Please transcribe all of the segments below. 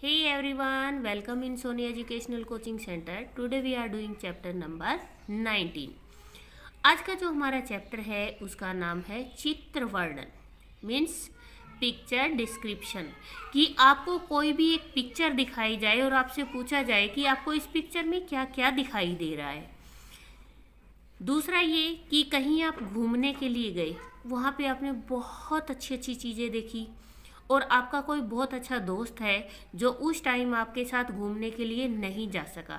Hey everyone, welcome in Sony Educational Coaching Center. Today we are doing chapter number 19. आज का जो हमारा chapter है उसका नाम है चित्र वर्णन, मीन्स पिक्चर डिस्क्रिप्शन। कि आपको कोई भी एक पिक्चर दिखाई जाए और आपसे पूछा जाए कि आपको इस पिक्चर में क्या क्या दिखाई दे रहा है। दूसरा ये कि कहीं आप घूमने के लिए गए, वहाँ पे आपने बहुत अच्छी अच्छी चीज़ें देखी और आपका कोई बहुत अच्छा दोस्त है जो उस टाइम आपके साथ घूमने के लिए नहीं जा सका,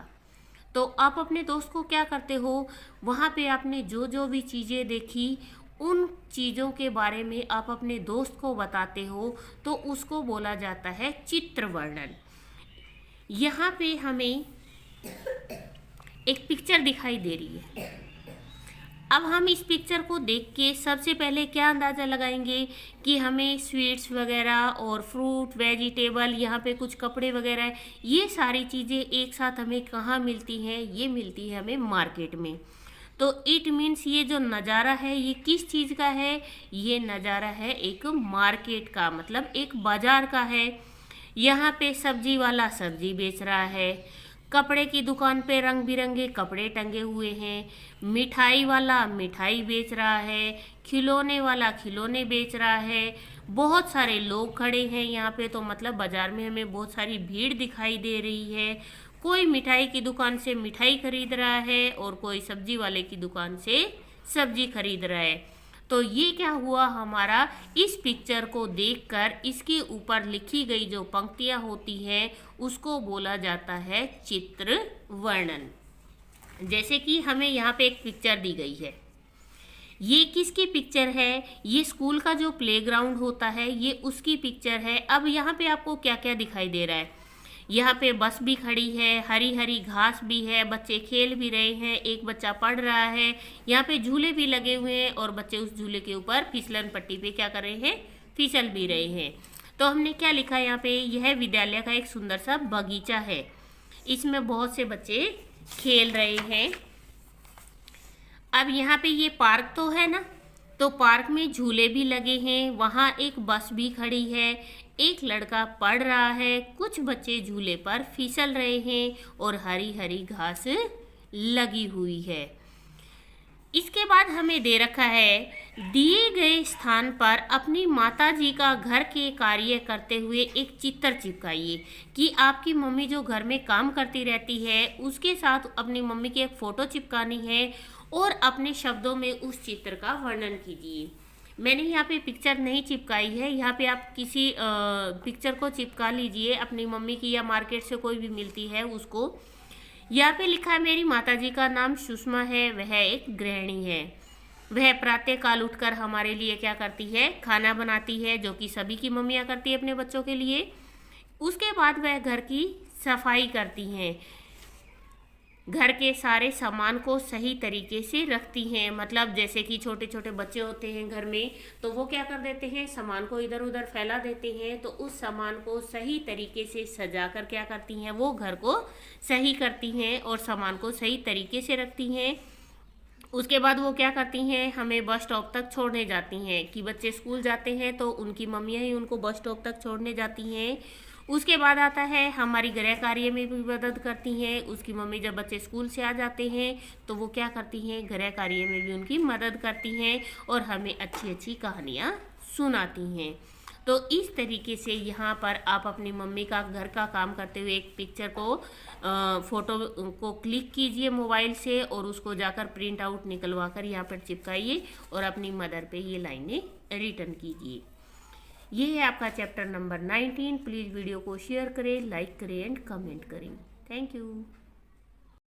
तो आप अपने दोस्त को क्या करते हो, वहाँ पे आपने जो जो भी चीज़ें देखी उन चीज़ों के बारे में आप अपने दोस्त को बताते हो, तो उसको बोला जाता है चित्र वर्णन। यहाँ पे हमें एक पिक्चर दिखाई दे रही है। अब हम इस पिक्चर को देख के सबसे पहले क्या अंदाज़ा लगाएंगे कि हमें स्वीट्स वगैरह और फ्रूट वेजिटेबल, यहाँ पे कुछ कपड़े वगैरह, ये सारी चीज़ें एक साथ हमें कहाँ मिलती हैं? ये मिलती है हमें मार्केट में। तो इट मीन्स ये जो नज़ारा है ये किस चीज़ का है? ये नज़ारा है एक मार्केट का, मतलब एक बाज़ार का है। यहाँ पे सब्जी वाला सब्जी बेच रहा है, कपड़े की दुकान पे रंग बिरंगे कपड़े टंगे हुए हैं, मिठाई वाला मिठाई बेच रहा है, खिलौने वाला खिलौने बेच रहा है, बहुत सारे लोग खड़े हैं यहाँ पे। तो मतलब बाज़ार में हमें बहुत सारी भीड़ दिखाई दे रही है। कोई मिठाई की दुकान से मिठाई खरीद रहा है और कोई सब्जी वाले की दुकान से सब्जी खरीद रहा है। तो ये क्या हुआ, हमारा इस पिक्चर को देखकर इसके ऊपर लिखी गई जो पंक्तियाँ होती हैं उसको बोला जाता है चित्र वर्णन। जैसे कि हमें यहाँ पे एक पिक्चर दी गई है, ये किसकी पिक्चर है? ये स्कूल का जो प्लेग्राउंड होता है ये उसकी पिक्चर है। अब यहाँ पे आपको क्या क्या दिखाई दे रहा है? यहाँ पे बस भी खड़ी है, हरी हरी घास भी है, बच्चे खेल भी रहे हैं, एक बच्चा पढ़ रहा है, यहाँ पे झूले भी लगे हुए हैं और बच्चे उस झूले के ऊपर फिसलन पट्टी पे क्या कर रहे हैं? फिसल भी रहे हैं। तो हमने क्या लिखा है यहाँ पे? यह विद्यालय का एक सुंदर सा बगीचा है, इसमें बहुत से बच्चे खेल रहे हैं। अब यहाँ पे ये पार्क तो है ना, तो पार्क में झूले भी लगे हैं, वहाँ एक बस भी खड़ी है, एक लड़का पढ़ रहा है, कुछ बच्चे झूले पर फिसल रहे हैं और हरी हरी घास लगी हुई है। इसके बाद हमें दे रखा है, दिए गए स्थान पर अपनी माताजी का घर के कार्य करते हुए एक चित्र चिपकाइए। कि आपकी मम्मी जो घर में काम करती रहती है उसके साथ अपनी मम्मी की एक फ़ोटो चिपकानी है और अपने शब्दों में उस चित्र का वर्णन कीजिए। मैंने यहाँ पे पिक्चर नहीं चिपकाई है, यहाँ पे आप किसी पिक्चर को चिपका लीजिए, अपनी मम्मी की या मार्केट से कोई भी मिलती है उसको। यहाँ पे लिखा है, मेरी माताजी का नाम सुषमा है, वह एक गृहिणी है। वह प्रातः काल उठकर हमारे लिए क्या करती है? खाना बनाती है, जो कि सभी की मम्मियाँ करती है अपने बच्चों के लिए। उसके बाद वह घर की सफाई करती हैं, घर के सारे सामान को सही तरीके से रखती हैं। मतलब जैसे कि छोटे छोटे बच्चे होते हैं घर में, तो वो क्या कर देते हैं? सामान को इधर उधर फैला देते हैं, तो उस सामान को सही तरीके से सजा कर क्या करती हैं? वो घर को सही करती हैं और सामान को सही तरीके से रखती हैं। उसके बाद वो क्या करती हैं? हमें बस स्टॉप तक छोड़ने जाती हैं। कि बच्चे स्कूल जाते हैं तो उनकी मम्मियाँ ही उनको बस स्टॉप तक छोड़ने जाती हैं। उसके बाद आता है, हमारी गृह कार्य में भी मदद करती हैं। उसकी मम्मी जब बच्चे स्कूल से आ जाते हैं तो वो क्या करती हैं? गृह कार्य में भी उनकी मदद करती हैं और हमें अच्छी अच्छी कहानियाँ सुनाती हैं। तो इस तरीके से यहाँ पर आप अपनी मम्मी का घर का काम करते हुए एक पिक्चर को फ़ोटो को क्लिक कीजिए मोबाइल से और उसको जाकर प्रिंट आउट निकलवा कर यहाँ पर चिपकाइए और अपनी मदर पे ये लाइनें रिटर्न कीजिए। ये है आपका चैप्टर नंबर 19। प्लीज़ वीडियो को शेयर करें, लाइक करें एंड कमेंट करें। Thank you.